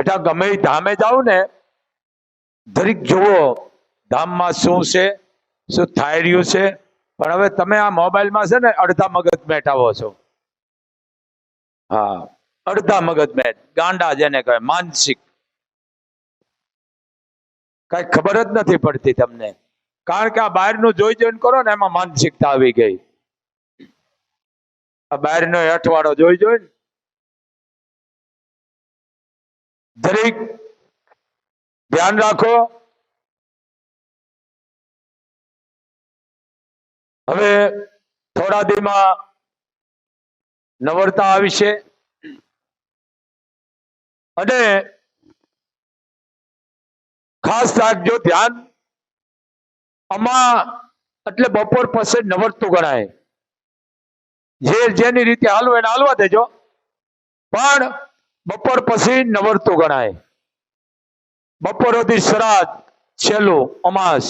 બેટા ગમે ધામે જાવ ને દરેક જુઓ ધામમાં શું છે, શું થઈ રહ્યું છે. પણ હવે તમે આ મોબાઈલમાં છે ને અડધા મગજ મેટાવો છો. હા, અડધા મગજ મેટ, ગાંડા જેને કહે, માનસિક. કઈ ખબર જ નથી પડતી તમને, કારણ કે આ બહારનું જોઈ જોઈને કરો ને એમાં માનસિકતા આવી ગઈ. આ બહારનો અઠવાડો જોઈ જોઈને દરેક ધ્યાન રાખો. હવે થોડા દીમાં નવરતા આવી છે અને ખાસ રાખજો ધ્યાન. આમાં એટલે બપોર પછી નવરતું ગણાય. જે જેની રીતે હાલવું એને હાલવા દેજો, પણ બપોર પછી નવરતું ગણાય. બપોર સુધી શ્રાદ્ધ, છેલ્લું અમાસ,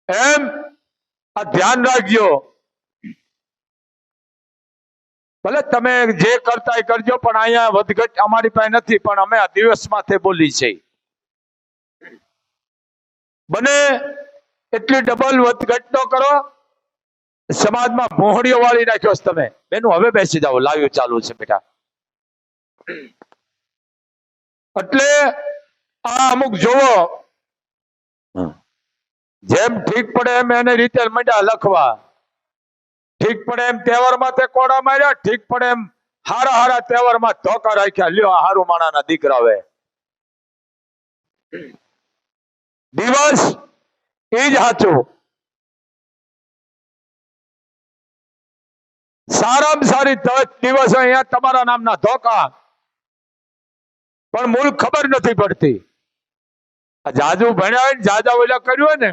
એમ આ ધ્યાન રાખજો. ભલે તમે જે કરતા એ કરજો, પણ અહીંયા વધઘટ અમારી પાસે નથી, પણ અમે આ દિવસ માથે બોલી છે. બને એટલી ડબલ વધઘટ ન કરો. સમાજમાં મોહડીઓ વાળી નાખ્યો છે તમે. બેનું હવે બેસી જાઓ, લાઈવ ચાલુ છે બેટા. એટલે આ અમુક જોવો, જેમ ઠીક પડે એમ એને રીતે મંડ્યા લખવા. ઠીક પડે એમ તહેવારમાં તે કોડા માર્યા, ઠીક પડે એમ હારા હારા તહેવારમાં ધોકા રાખ્યા. લ્યો હારું માણાના દીકરા. હવે દિવસ એ જ સાચું. સારામાં સારી દિવસ અહીંયા તમારા નામના ધોકા, પણ મૂળ ખબર નથી પડતી. જાજુ ભણ્યા હોય ને જાજા ઓલા કર્યું હોય ને,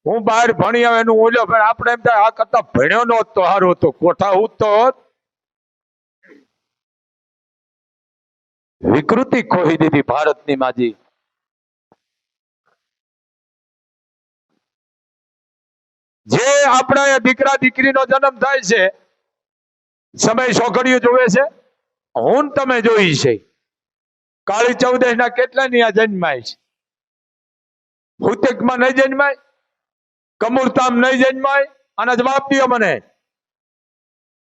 હું બહાર ભણી આવે એનું ઓલો, આપણે એમ થાય આ કરતા ભણ્યો નો તો સારું હતું, કોઠા ઉઠતો હોત. વિકૃતિ ખોઈ દીધી ભારતની માજી. જે આપણા દીકરા દીકરીનો જન્મ થાય છે, સમય છોકરીઓ જોવે છે. હું તમે જોઈ છે કાળી ચૌદશ ના કેટલા ની આ જન્માય છે. હુતેકમાં નહીં જન્માય, કમુરતામ નહીં જન્માય. આના જવાબ દો મને.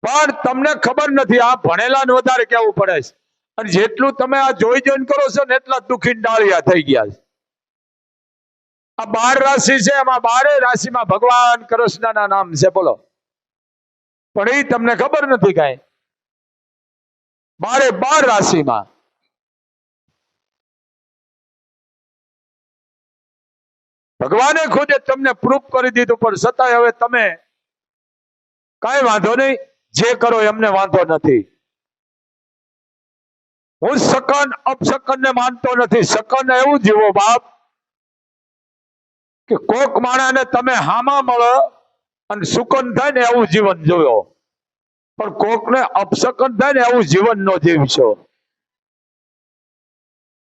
પણ તમને ખબર નથી, આ ભણેલા ને વધારે કેવું પડે છે. અને જેટલું તમે આ જોઈ જોઈને કરો છો ને એટલા દુખી ડાળિયા થઈ ગયા છે. આ 12 રાશિ છે, એમાં 12 રાશિમાં ભગવાન કૃષ્ણના નામ છે. બોલો, પણ એ તમને ખબર નથી કઈ. 12 રાશિમાં ભગવાને ખુદે તમને પ્રૂફ કરી દીધું, પણ છતાંય હવે તમે કઈ વાંધો નહીં, જે કરો એમને વાંધો નથી. હું શકન અપશકન ને માનતો નથી. શકન એવું જીવો બાપ કે કોક માણાને તમે હામા મળો અને સુકન થાય ને એવું જીવન જોયો, પણ કોકને અપશકન થાય ને એવું જીવન નો જીવશો.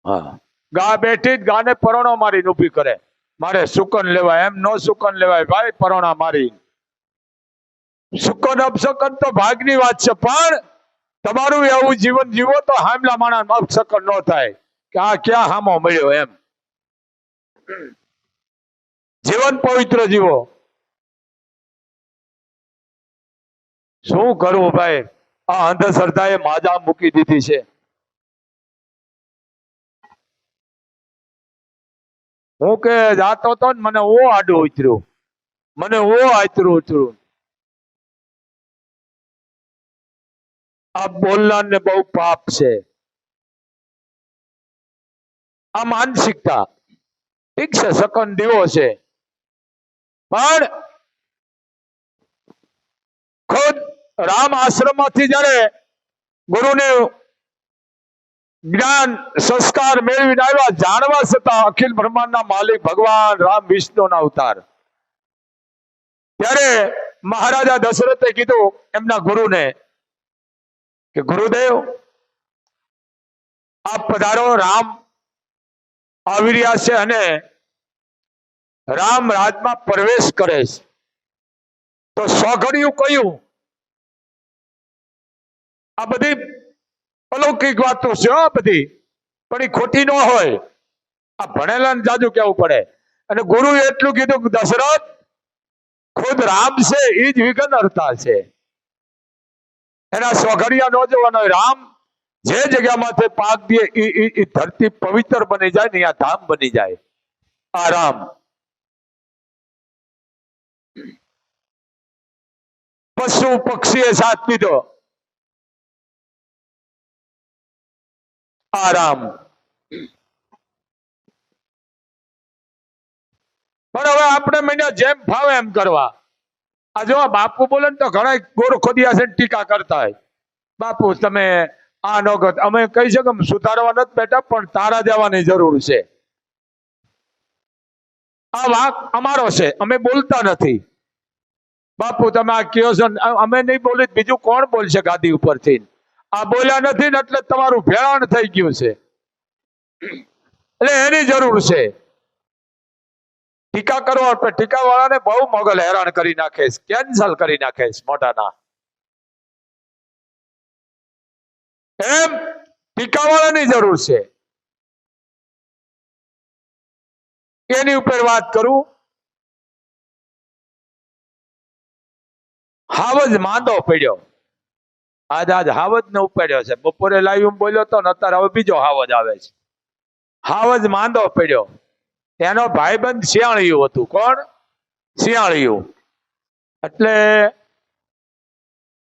હા, ગા બેઠી જ ગાને પરોણો મારીને ઊભી કરે. મારે સુકન લેવાય, એમ નો સુકન લેવાય ભાઈ, પરોણા મારી. સુકન અપશકન તો ભાગની વાત છે, પણ તમારું એવું જીવન જીવો તો હામલા માણસ અપશકન ન થાય કે આ ક્યાં હામો મળ્યો. એમ જીવન પવિત્ર જીવો. શું કરવું ભાઈ, આ અંધશ્રદ્ધાએ માજા મૂકી દીધી છે. હું કે જાતો હતો ને મને ઓ આડું ઉતર્યું, મને ઓ આતરું ઉતર્યું. આ બોલનાર ને બહુ પાપ છે. આ માનસિકતા ઠીક છે, શકન દીવો છે, પણ ખુદ રામ આશ્રમ માંથી જયારે ગુરુને જ્ઞાન સંસ્કાર મેળવીને આવ્યા, જાણવા છતાં અખિલ બ્રહ્માંડના માલિક ભગવાન રામ વિષ્ણુના અવતાર, ત્યારે મહારાજા દશરથે કીધું એમના ગુરુને કે ગુરુદેવ આપ પધારો, રામ આવી રહ્યા છે અને રામ રાજમાં પ્રવેશ કરે છે. તો સોઘડિયું કહ્યું, આ બધી અલૌકિક વાતો છે હો બધી, પણ એ ખોટી ન હોય. આ ભણેલા ને જાજુ કેવું પડે. અને ગુરુએ એટલું કીધું કે દશરથ ખુદ રામ છે એ જ વિઘ્નહર્તા છે. એના સ્વઘડિયા ન જોવાનો. રામ જે જગ્યામાંથી પાક દે એ ધરતી પવિત્ર બની જાય ને, આ ધામ બની જાય. આ રામ પશુ પક્ષીએ સાથ દીધો. આ રામ. પણ હવે આપણે મને જેમ ફાવે એમ કરવા. આ જો બાપુ બોલે ને તો ઘણા ગોરખોદિયા છે ટીકા કરતા હોય. બાપુ તમે આ નો કર. અમે કહી શકીએ સુધારવા નથી બેઠા, પણ તારા દેવાની જરૂર છે. આ વાક અમારો છે, અમે બોલતા નથી. બાપુ તમે આ કયો છો, અમે નહીં બોલી, બીજું કોણ બોલશે ગાદી ઉપરથી? આ બોલ્યા નથી ને એટલે તમારું ભેળાણ થઈ ગયું છે, એટલે એની જરૂર છે. ટીકા કરો એટલે ટીકા વાળાને બહુ મોગલ હેરાન કરી નાખે, કેન્સલ કરી નાખે મોઢાના. એમ ટીકા વાળાની જરૂર છે. એની ઉપર વાત કરું. હાવજ માંદો પડ્યો. આજ હાવજ ને ઉપાડ્યો છે. બપોરે લાઈવ બોલ્યો તો ને, અત્યારે હવે બીજો હાવજ આવે છે. હાવજ માંદો પડ્યો. એનો ભાઈબંધ શિયાળિયું હતું. કોણ? શિયાળિયું. એટલે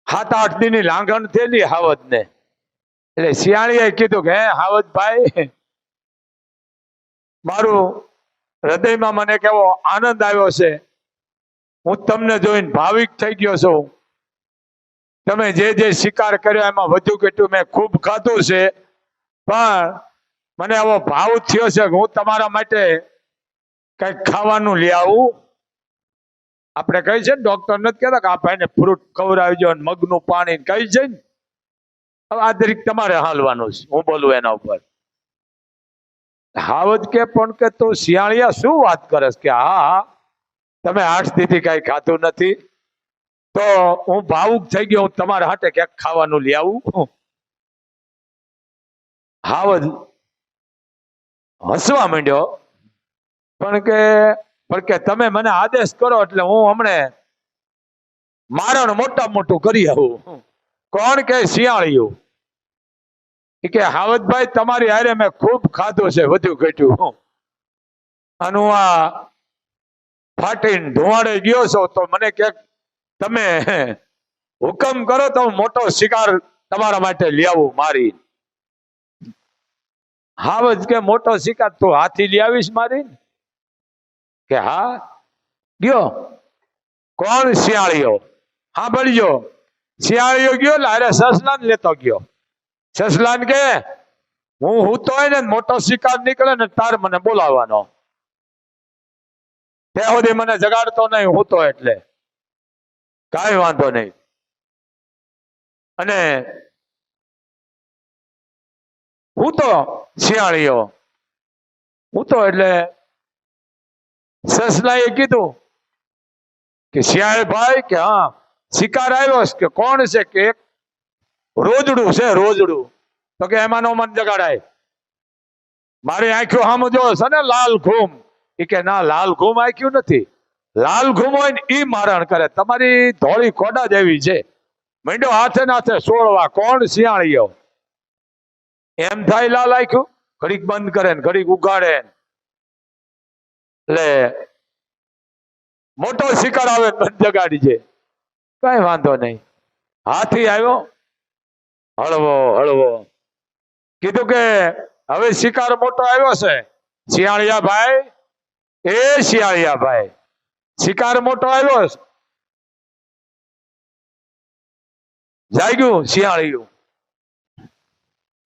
7-8 દીની લાંઘણ થયેલી હાવજ ને. એટલે શિયાળીએ કીધું કે હે હાવજ ભાઈ, મારું હૃદયમાં મને કેવો આનંદ આવ્યો છે. હું તમને જોઈને ભાવિક થઈ ગયો છું. તમે જે જે શિકાર કર્યો એમાં વધુ કેટલું મેં ખૂબ ખાધું છે, પણ મને આવો ભાવ થયો છે કે હું તમારા માટે કઈક ખાવાનું લઈ આવું. આપણે કહી છે ને, ડોક્ટર નથી કહેતા કે આ ભાઈને ફ્રૂટ ખવડાવજો ને મગનું પાણી કહી છે ને. હવે આ દરેક તમારે હાલવાનું છે, હું બોલું એના ઉપર. હાવજ કે પણ કે તું શિયાળિયા શું વાત કરે કે હા તમે 8 દીથી કઈ ખાતું નથી, તો હું ભાવુક થઈ ગયો, હું તમારા હાટે ક્યાંક ખાવાનું લઈ આવું. હાવજ હસવા માંડ્યો. પણ કે તમે મને આદેશ કરો એટલે હું હમણે મારણ મોટા મોટું કરી આવું. કોણ? કે શિયાળિયું. કે હાવજભાઈ તમારી હારે મેં ખૂબ ખાધું છે, વધુ ઘટ્યું. અને હું આ ફાટીને ધુવાડે ગયો છો, તો મને ક્યાંક તમે હુકમ કરો તો હું મોટો શિકાર તમારા માટે લઈ આવું મારી. હાવજ કે મોટો શિકાર તું હાથી લઈ આવીશ મારી? કે હા. ગયો. કોણ? શિયાળિયો. હા બળ્યો. શિયાળિયો ગયો એટલે અરે સસલાને લેતો ગયો. સસલાન કે હું તો હોય ને મોટો શિકાર નીકળે ને તાર મને બોલાવવાનો, ત્યાં સુધી મને જગાડતો નહીં, હું તો એટલે કઈ વાંધો નહીં. અને હું તો શિયાળીઓ, હું તો એટલે સસલાએ કીધું કે શિયાળ ભાઈ કે હા શિકાર આવ્યો કે કોણ છે? કે એક રોજડું છે, રોજડું. તો કે એમાં નો મન જગાડાય. મારી આંખ્યો સામે જો છે ને લાલ ઘૂમ. એ કે ના લાલ ઘૂમ આંખ્યું નથી, લાલ ઘૂમ હોય ને ઈ મારણ કરે. તમારી ધોળી ખોડા જેવી છે. મીંડો હાથે નાથે સોળવા. કોણ? શિયાળીઓ. એમ થાય લાલ આંખ્યું, ઘડીક બંધ કરે ને ઘડીક ઉગાડે. એટલે મોટો શિકાર આવે બંધ જગાડી છે. કઈ વાંધો નહીં. હાથી આવ્યો હળવો હળવો. કીધું કે હવે શિકાર મોટો આવ્યો છે. શિયાળિયા ભાઈ, એ શિયાળિયા ભાઈ, શિકાર મોટો આવ્યો છે. જાગ્યું શિયાળિયું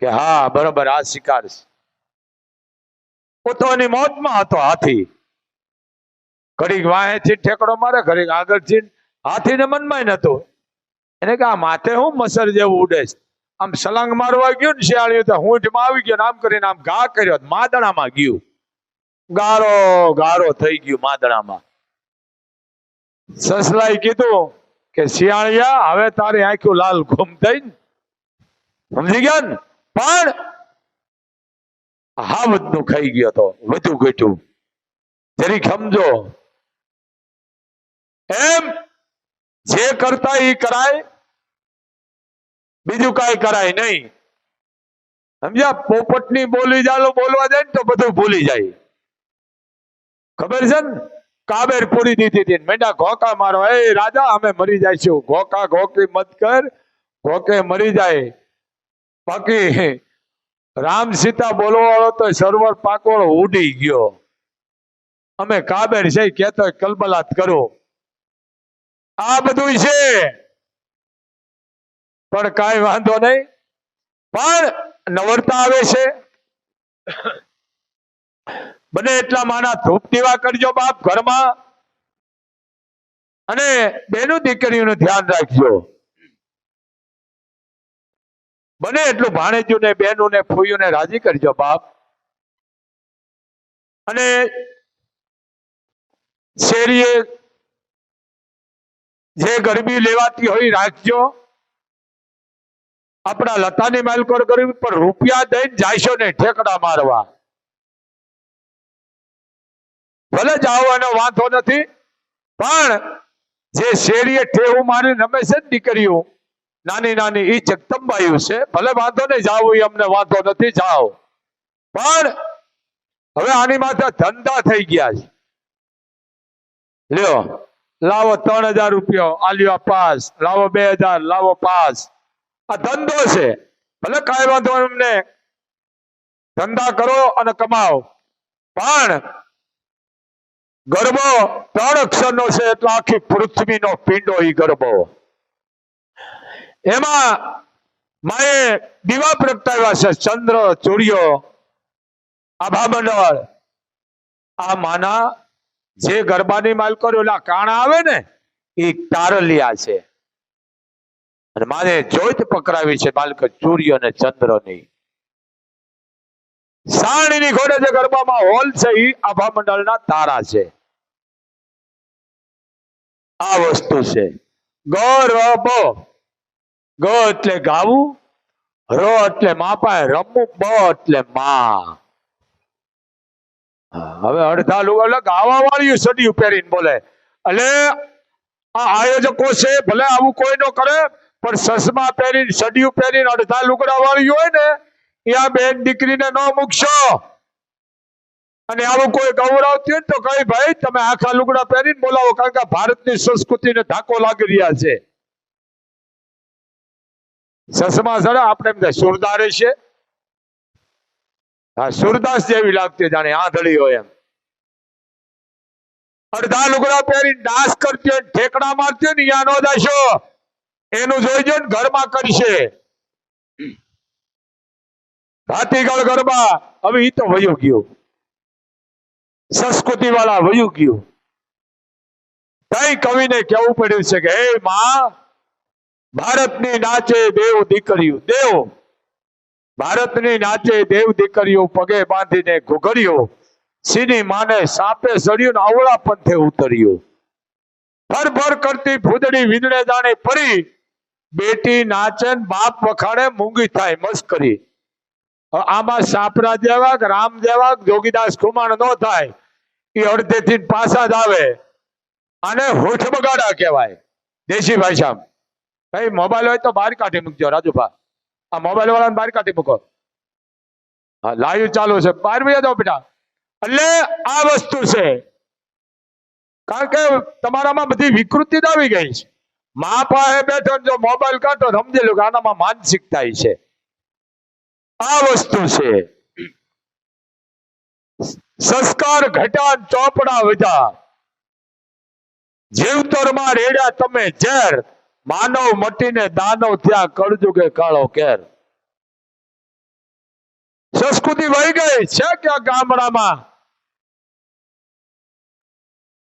કે હા બરોબર આ શિકાર છે. પોતાની મોજમાં હતો હાથી. ઘડીક વાહેથી ઠેકડો મારે, ઘડીક આગળથી. હાથીને મનમાં નતું. એને કે આ માથે હું મસર જેવું ઉડે છે. આમ સલાંગ મારવા ગયું ને શિયાળિયું તો હૂંઠમાં આવી ગયો, આમ કરીને આમ ઘા કર્યો, માદણામાં ગયું. ગારો ગારો થઈ ગયું માદણામાં. સસલાએ કીધું કે શિયાળિયા હવે તારી આંખો લાલ ઘૂમ થઈ ને સમજી ગયા ને? પણ હા બધું ખાઈ ગયો તો વધુ ઘટ્યું જરીક સમજો એમ જે કરતા એ કરાય બીજું કાંઈ કરાય નહીં સમજ્યા પોપટની બોલી ચાલો બોલવા જાય ને તો બધું ભૂલી જાય ખબર છે ને કાબેર પૂરી દીધી હતી મેંડા ઘોકા મારો એ રાજા અમે મરી જઈશું ઘોકા ઘોકી મત કર ઘોકે મરી જાય બાકી રામ સીતા બોલવા વાળો તો સરોવર પાકોળો ઉડી ગયો અમે કાબેર છે કેતો કલબલાત કરો આ બધું છે પણ કાંઈ વાંધો નહીં પણ નવરતા આવે છે બને એટલા માના ધૂપ દીવા કરજો બાપ ઘરમાં અને બેનું દીકરીઓનું ધ્યાન રાખજો બને એટલું ભાણેજું ને બેનું ને ફૂયું ને રાજી કરજો બાપ અને શેરીએ જે ગરબી લેવાતી હોય રાખજો આપણા લતાની માલકોર ગરબી પર રૂપિયા દઈને જાયશો ને ઠેકડા મારવા ભલે જાઓ એનો વાંધો નથી પણ જે શેરીએ ઠેવું મારી રમે છે ને દીકરીઓ નાની નાની ઈ જગદંબાયું છે ભલે વાંધો નહીં જાવ એ અમને વાંધો નથી જાઓ પણ હવે આની માથે ધંધા થઈ ગયા છે લ્યો લાવો 3000 રૂપિયા આલ્યો પાસ લાવો 2000 લાવો પાસ આ ધંધો છે ભલે કાંઈ વાંધો એમને ધંધા કરો અને કમાઓ પણ ગરબો 3 અક્ષરનો છે એટલે આખી પૃથ્વીનો પિંડો ઈ ગરબો એમાં માએ દીવા પ્રગટાવ્યા છે ચંદ્ર સૂર્ય આભા મંડળ આ માના જે ગરબાની માલકો ઓલા કાણા આવે ને એ તારલિયા છે અને માને જોઈત પકડાવી છે માલકો સૂર્ય અને ચંદ્રની સાણીની ઘોડે જે ગરબામાં હોલ છે એ આભા મંડળના તારા છે આ વસ્તુ છે ગરબો ગ એટલે ગાવું ર એટલે માપા રમવું બ એટલે માં હવે અડધા લોકો ગાવા વાળી સડિયું પહેરીને બોલે એટલે આ આયોજકો છે ભલે આવું કોઈ નો કરે પણ સસમા પહેરીને સડિયું પહેરીને અડધા લુગડા વાળી હોય ને એ આ બેન દીકરીને ન મૂકશો અને આવું કોઈ ગૌરવતી હોય તો કઈ ભાઈ તમે આખા લુગડા પહેરીને બોલાવો કારણ કે ભારતની સંસ્કૃતિને ધાકો લાગી રહ્યા છે સસમા સડે આપણે એમ થાય સુરદારે છે હા સુરદાસ જેવી લાગતી જાણે આંધળી હોય એમ અડધા લુગડા પહેરી ડાન્સ કરતી હોય ઠેકડા મારતી હોય ને ત્યાં નો દાશો એનું જોઈજો ને ઘરમાં કરશે ભાતીગળ ગરબા હવે ઈ તો વયું ગયું સંસ્કૃતિ વાળા વયું ગયું કઈ કવિને કેવું પડ્યું છે કે હે માં ભારતની નાચે દેવ દીકરીઓ દેવ ભારતની નાચે દેવ દીકરીઓ પગે બાંધીને ઘુઘર્યો સીની માને સાપે સડ્યું ને અવળા પંથે ઉતર્યું ફર ફર કરતી ફૂદડી વીંદડે જાણે ફરી બેટી નાચે બાપ વખાડે મૂંગી થાય મસ્કરી આમાં સાપરા જેવા રામ જેવા જોગીદાસ ખુમાણ નો થાય એ અડધેથી પાછા જ આવે આને હોઠ બગાડા કહેવાય દેશી ભાષામાં ભાઈ મોબાઈલ હોય તો બહાર કાઢી મૂકજો રાજુભા આ મોબાઈલ વાળાને બહાર કાઢી મૂકો હા લાઈવ ચાલુ છે બહાર બી જાઓ બેટા એટલે આ વસ્તુ છે કારણ કે તમારામાં બધી વિકૃતિ જ આવી ગઈ છે મા પાસે બેઠો જો મોબાઈલ કાઢો સમજી લો કે આનામાં માનસિકતા છે આ વસ્તુ છે સંસ્કાર ઘટ્યા ચોપડા વધ્યા જીવતરમાં રેડ્યા તમે ઝેર માનવ મટીને દાનવ થયા કળજુગે કાળો કેર સંસ્કૃતિ વહી ગઈ છે ક્યાં ગામડામાં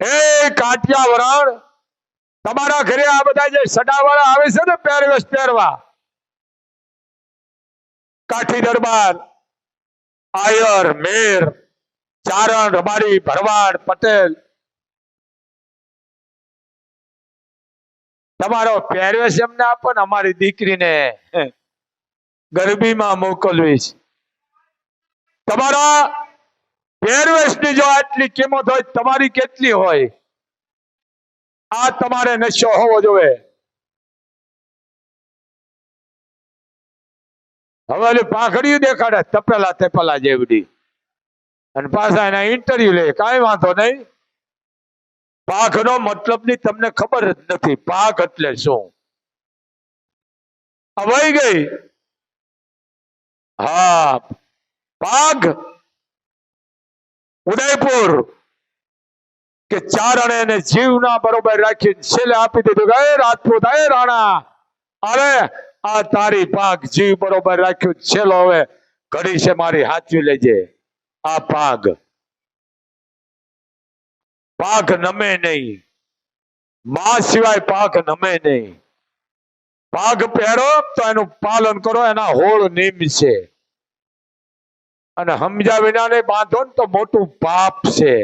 એ કાઠિયાવાડ તમારા ઘરે આ બધા જે સડાવાળા આવે છે ને પહેરવેશ પહેરવા કાઠી દરબાર આયર મેર ચારણ રબારી ભરવાડ પટેલ તમારો પહેરવેશ એમને આપો ને અમારી દીકરીને ગરબીમાં મોકલવીશ. તમારા પહેરવેશની જો આટલી કિંમત હોય, તમારી કેટલી હોય? આ તમારે નશો હોવો જોઈએ. હવે ઓલી પાઘડીઓ દેખાડે તપેલા તેપેલા જેવડી, અને પાછા એના ઇન્ટરવ્યુ લે. કાંઈ વાંધો નહીં. પાઘનો મતલબની તમને ખબર જ નથી. પાઘ એટલે શું? વહી ગઈ. હા, પાઘ ઉદયપુર કે ચારણે એને જીવના બરોબર રાખી છેલ્લે આપી દીધું કે રાજપૂત, રાણા, અરે આ તારી પાઘ જીવ બરોબર રાખ્યું. છેલ્લો હવે ઘડી છે મારી, હાચવી લેજે. આ પાઘ નમે નહીં. માં સિવાય પાઘ નમે નહીં. પાઘ પહેરો તો એનું પાલન કરો. એના હોળ નિયમ છે, અને સમજ્યા વિના ને બાંધો ને તો મોટું પાપ છે.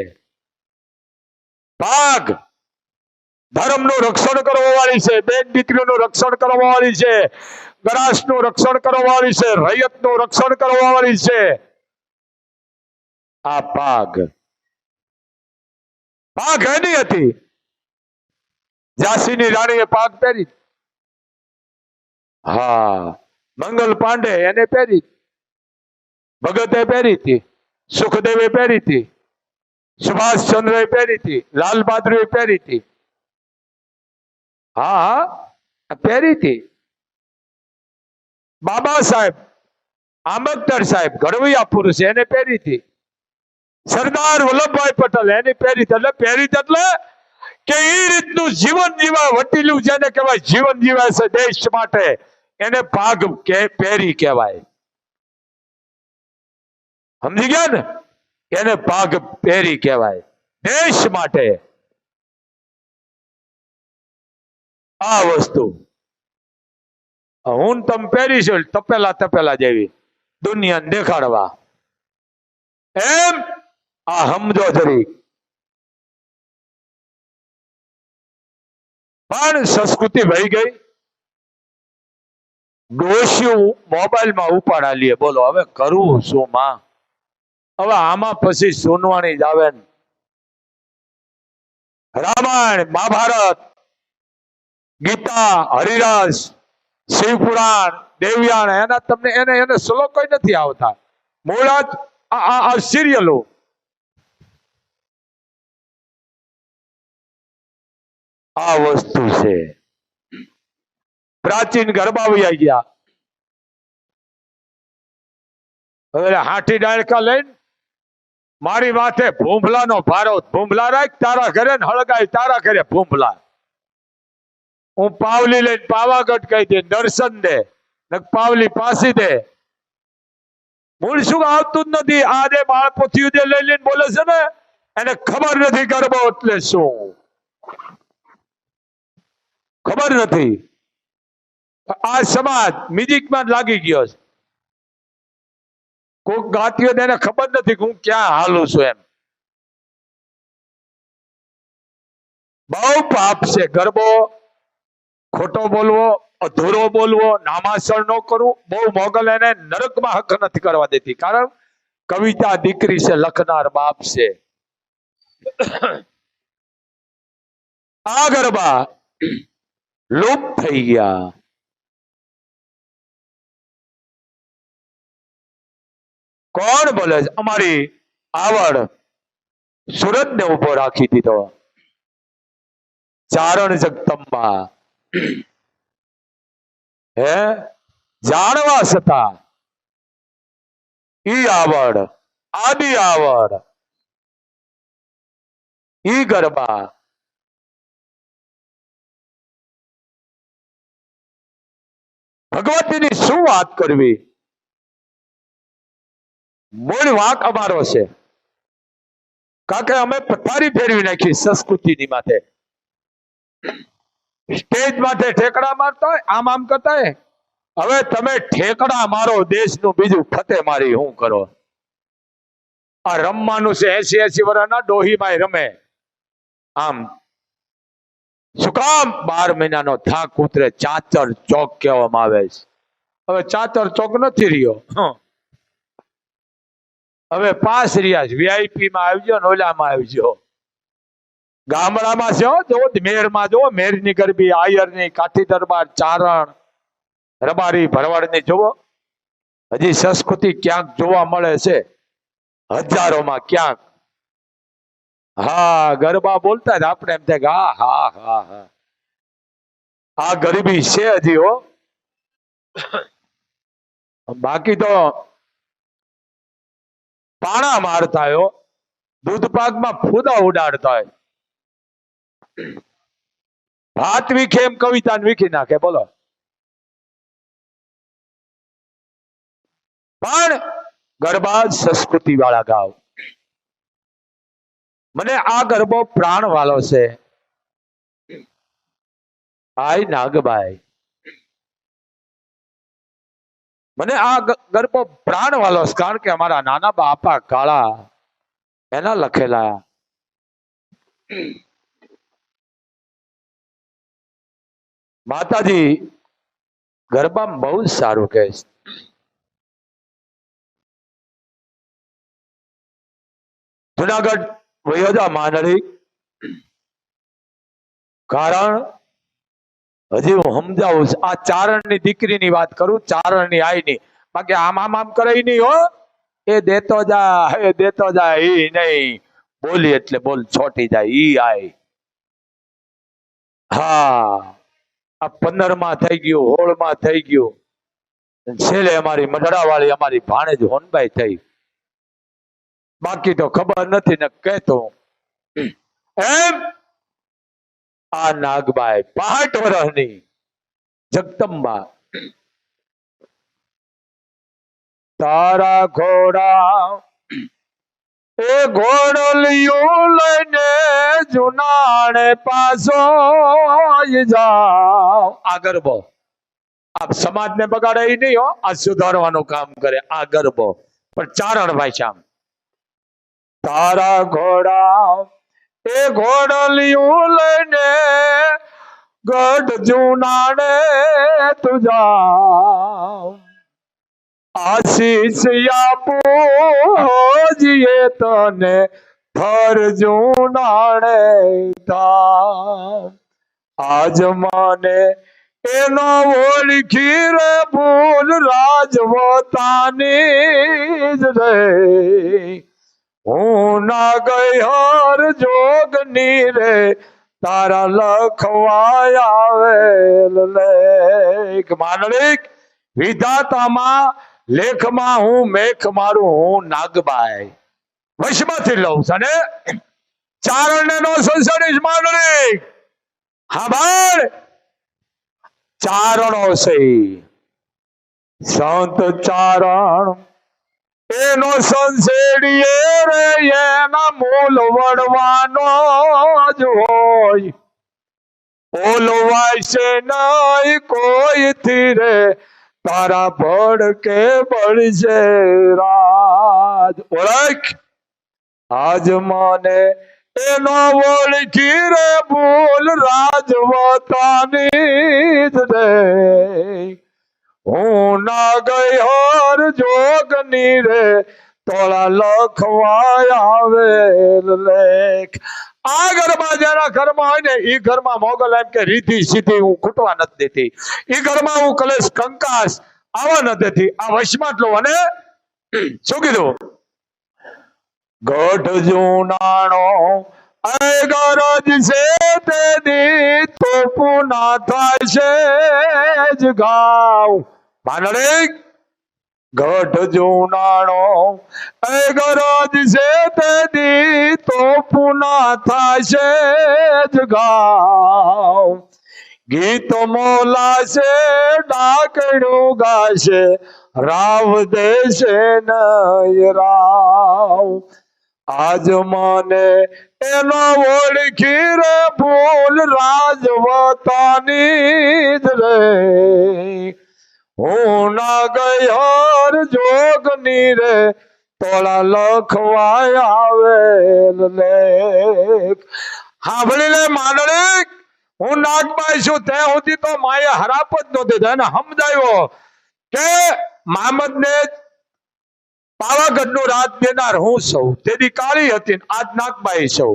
પાઘ ધર્મનું રક્ષણ કરવા વાળી છે, બેન દીકરીનું રક્ષણ કરવા વાળી છે, ગ્રાસનું રક્ષણ કરવા વાળી છે, રૈયતનું રક્ષણ કરવા વાળી છે. આ પાઘ એની હતી. ઝાંસીની રાણીએ પાઘ પહેરી. હા, મંગલ પાંડે એને પહેરી, ભગતે પહેરી હતી, સુખદેવે પહેરી હતી, સુભાષચંદ્રે પહેરી હતી, લાલ બહાદુરે પહેરી હતી. હા, પહેરી હતી. બાબા સાહેબ આંબેડકર સાહેબ ઘડવૈયા પુરુષ એને પહેરી હતી. સરદાર વલ્લભભાઈ પટેલ એની પહેરી. એટલે પહેરી એટલે કે એ રીતનું જીવન જીવા, વટીલું જેને કહેવાય જીવન જીવાય છે દેશ માટે, એને પાઘ પહેરી કહેવાય. સમજી ગયા ને? એને પાઘ પહેરી કહેવાય દેશ માટે. આ વસ્તુ હું તમે પહેરીશું તપેલા જેવી દુનિયાને દેખાડવા. એમ આ સમજો જરી. પણ સંસ્કૃતિ વહી ગઈ. ડોશિયું મોબાઈલમાં ઉપાડા લે. બોલો હવે કરવું શું માં? હવે આમાં પછી સુનવાણી જ આવે ને. રામાયણ, મહાભારત, ગીતા, હરિરાસ, શિવપુરાણ, દેવયાન, એના તમને એને શ્લોકો નથી આવતા. મૂળાત આ સિરિયલો. આ વસ્તુ છે. પ્રાચીન ગરબા આવી ગયા. હવે હાથી ડાળકા લઈને મારી માથે ભૂંભલાનો ભારો. ભૂંભલા રાખ તારા ઘરે ને હળગાય તારા ઘરે ભૂંભલા. હું પાવલી લઈને પાવાગઢ કહી દે, દર્શન દે, પાવલી પાસી દે. મૂળ શું આવતું જ નથી. આ જે બાળ પોથીઓ જે લઈ લઈને બોલે છે ને, એને ખબર નથી ગરબો એટલે શું. ખબર નથી. આ સમાજ મ્યુઝિકમાં જ લાગી ગયો છે. કોઈક ગાતીઓ એને ખબર નથી કે હું ક્યાં હાલું છું એમ. બહુ પાપ છે. ગરબો ખોટો બોલવો, અધૂરો બોલવો, નામાસર ન કરવું. બહુ મોગલ એને નરકમાં હક નથી કરવા દેતી. કારણ કવિતા દીકરી છે, લખનાર બાપ છે. આ ગરબા લુપ્ત થઈ ગયા. કોણ બોલે છે? અમારી આવડ સુરત ને ઉભો રાખી દીધો. ચારણ જગદંબા હે જાણવા છતાં ઈ આવડ, આદિ આવડ, ઈ ગરબા ભગવતીની શું વાત કરવી? મૂળ વાંક અમારો છે. કારણ કે અમે પથારી ફેરવી નાખી સંસ્કૃતિની માથે. સ્ટેજ માથે ઠેકડા મારતા હોય, આમ કરતા હોય. હવે તમે ઠેકડા મારો, દેશનું બીજું ફતે મારી શું કરો? આ રમવાનું છે. 80 વર્ષના ડોહીમાં રમે. આમ શું કામ? 12 મહિનાનો થાક ઉતરે. ચાચર ચોક કહેવામાં આવે છે. હવે ચાતર ચોક નથી રહ્યો, હવે 5 રહ્યા છે. VIP માં આવજો ને ઓલામાં આવજો. ગામડામાં છે જો મેરમાં જો મેરની ગરબી, આયરની, કાઠી દરબાર, ચારણ, રબારી, ભરવાડની જોવો. હજી સંસ્કૃતિ ક્યાંક જોવા મળે છે, હજારોમાં ક્યાંક. હા, ગરબા બોલતા જ આપણે એમ થાય કે હા હા હા હા આ ગરબી છે હજી હો. બાકી તો પાણા મારતા હોય, દૂધ પાકમાં ફૂદા ઉડાડતા હોય. ભાત વીખે એમ કવિતા વીખી નાખે. બોલો. પણ ગરબા સંસ્કૃતિ વાળા ગાવ. મને આ ગરબો પ્રાણ વાળો છે. આય નાગબાઈ, મને આ ગરબો પ્રાણ વાળો છે, કારણ કે અમારા નાના બાપા કાળા એના લખેલા. માતાજી ગરબા બહુ સારું કહે છે. જુનાગઢ વયોજા માંડળી, કારણ હજી હું સમજાવું છું. આ ચારણની દીકરીની વાત કરું, ચારણની આઈની. બાકી આમ આમ આમ કરે નહીં હો. એ દેતો જા, એ દેતો જા, એ નહીં. બોલી એટલે બોલ છોટી જાય ઈ આઈ. હા, આ 15 થઈ ગયું, 16 થઈ ગયું, છેલ્લે અમારી મઢડા વાળી અમારી ભાણેજ હોનબાઈ થઈ. બાકી તો ખબર નથી ને કહેતો એમ. આ નાગબાઈ 65 વર્ષની જગદંબા, તારા ઘોડા એ ઘોડલિયું લઈને જુનાણે પાછો જાઓ. આ ગરબો આપ સમાજને બગાડે નહીં હો, આ સુધારવાનું કામ કરે આ ગરબો. પણ ચારણ ભાષા, તારા ઘોડા એ ઘોડલિયું લઈને ગઢ જુનાણે તું જાઓ. આશીષ આપોજીએ તને થર જુનાણે ધામ. આજ મને એનો ઓળખી રે ભૂલ રાજવતાની જ રે. હું ના ગઈ હર જોગની રે, તારા લખવાય આવેલ લેખ. માંડલિક વિધાતામાં લેખમાં હું મેખ મારું, હું નાગબાઈ વશમાંથી લઉં છું. અને ચારણને નો સંસડીશ માંડલિક. હા ભાઈ, ચારણો છે સંત ચારણ, એનો સંસેડીએ રે એના મૂલ વડવાનો જ હોય. ઓલવાય છે નહીં કોઈ થી રે, તારા ભડકે બળશે રાજ. ઓળખ આજ મને એનો ઓળખી રે ભૂલ રાજવતાની જ રે. હું ના ગઈ હર જોગની રે, તોળા લખવાય આવેલ લેખ. આ ઘરમાં જેના ઘરમાં હોય ને એ ઘરમાં મોગલ એમ કે રીતિ સીધી હું ખૂટવા નથી દેતી. એ ઘરમાં હું કલેશ કંકાસ આવા નથી દેતી. આ વશમાં જ લો. અને શું કીધું? ગઢ જુનાણો એ ગરજ છે તે દી તો પુના થાય છે જ ગાવ. માંડલિક ગઢ જુનાણો એ ગરજ છે તે દી તો પુના થાય છે જ ગાવ. ગીત મોલાશે ડાકડું ગાશે, રાવ દેશે નય રાવ. આજ મને એનો ઓળખી રે ભૂલ રાજવતાની જ રે. હું ના ગઈ હર જોગની રે, તોળા લખવાય આવેલ લેખ. સાંભળી લે માંડલિક, હું નાગબાઈ છું ત્યાં સુધી તો માએ હરાપ જ નો દીધો. એને સમજાયો કે મામદને પાવાગઢનો રાજ દેનાર હું સૌ, તેથી કાળી હતી ને આજ નાગબાઈ સૌ.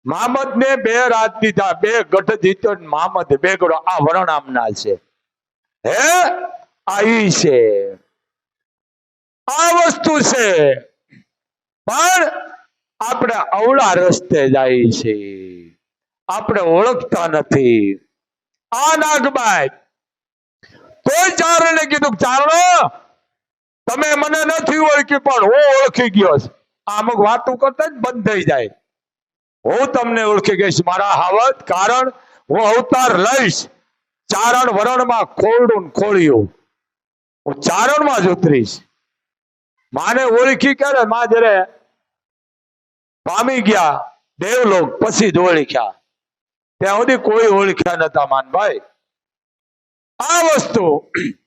મામદને 2 રાજ દીધા, 2 ગઢ જીત્યો ને મામદ 2 ગઢો. આ વરણામના છે. હે આ ઈ છે, આ વસ્તુ છે. પણ આપણે અવળા રસ્તે જાય છે, આપણે ઓળખતા નથી. આ નાગબાઈ કોઈ ચારણે કીધું, ચારણો તમે મને નથી ઓળખી પણ હું ઓળખી ગયો છું. અમુક વાતો કરતા જ બંધ થઈ જાય. હું તમને ઓળખી ગઈશ મારા હાવત, કારણ હું અવતાર લઈશ. ચારણ વરણમાં ખોરડું ખોળ્યું, હું ચારણમાં જ ઉતરીશ. માને ઓળખી ક્યારે? માં જયારે પામી ગયા દેવલોક પછી જ ઓળખ્યા. ત્યાં સુધી કોઈ ઓળખ્યા નતા માનભાઈ. આ વસ્તુ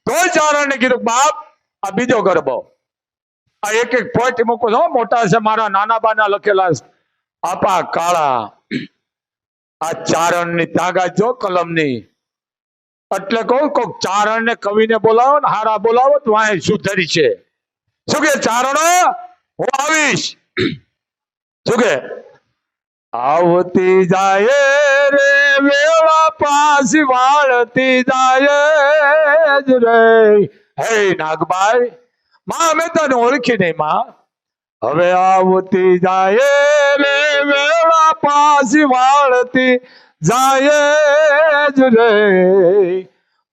કોઈ ચારણને કીધું, બાપ આ બીજો ગરબો, આ એક એક પોઈન્ટ મૂકો છો, મોટા છે મારા નાના બાના લખેલા આપા કાળા. આ ચારણની તાકાત જો કલમની. એટલે કહું કોક ચારણને કવિને બોલાવો ને હારા બોલાવો તો વાંહે સુધરી છે. શું કે ચારણો હું આવીશ. શું કે આવતી જાય રે વેળા પાછી વાળતી જાય જ રે. હે નાગબાઈ, માં અમે તને ઓળખી નહીં માં. હવે આવતી જાય રે વેળા પાછી વાળતી જાય જ રે.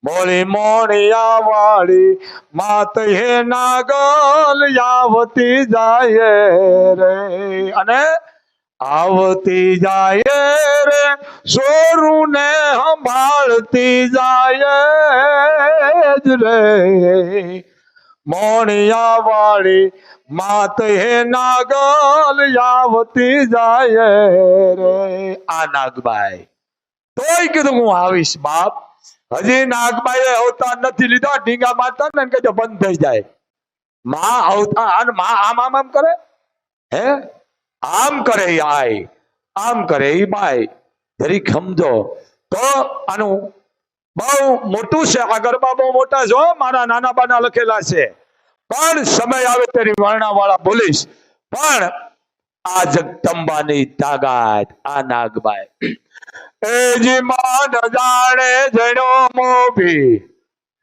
મોળી મોણિયા વાળી માત હે નાગલ આવતી જાય રે. અને આવતી જાય રે સોરું ને સંભાળતી જાય જ રે. મોણિયા વાળી માત હે નાગલ આવતી જાય રે. આ નાગબાઈ તોય કીધું હું આવીશ બાપ. હજી નાગબાઈ અવતાર નથી લીધો. ઢીંગા મારતા ને કહેજો બંધ થઈ જાય. માં અવતાર, માં આમ આમ આમ કરે, હે આમ કરે આય, આમ કરે ઈ બાય. જરીક સમજો તો આનું બહુ મોટું છે. આ ગરબા બહુ મોટા છે, મારા નાના બાના લખેલા છે. પણ સમય આવે તેની વર્ણા વાળા બોલીશ. પણ આ જગદંબાની તાકાત, આ નાગબાઈ એ જી માન જાણે જણો મોભી.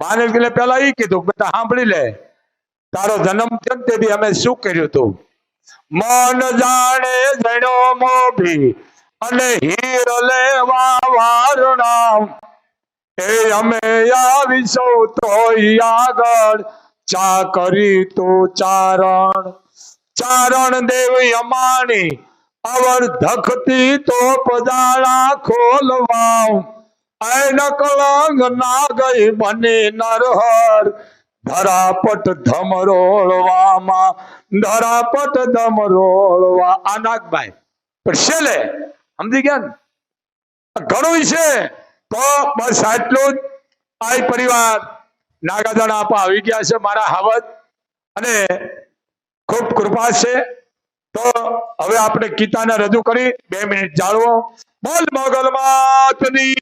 માને એટલે પેલા ઈ કીધું, બેટા સાંભળી લે, તારો જન્મ થયો ને તેથી અમે શું કર્યું તું. મન જાણે જણો મોભી અને હીર લેવા વારણા. એ અમે આવીશું તો આગળ ચા કરી તો ચારણ. ચારણ દેવી અમાણી અવર ધખતી તો પજાળા ખોલવા. ऐन कलंग ना गई बने नरहर धरापट धमरोळवा धरापट धमरोळवा. આ નાગબાઈ પણ છેલ્લે સમજી ગયા ને ઘણું છે. તો બસ આટલું જ. આ પરિવાર નાગાજણ આપા આવી ગયા છે મારા હાવત, અને ખૂબ કૃપા છે. તો હવે આપણે ગીતાને રજૂ કરી 2 મિનિટ જાળવો. બોલ મોગલ માતની.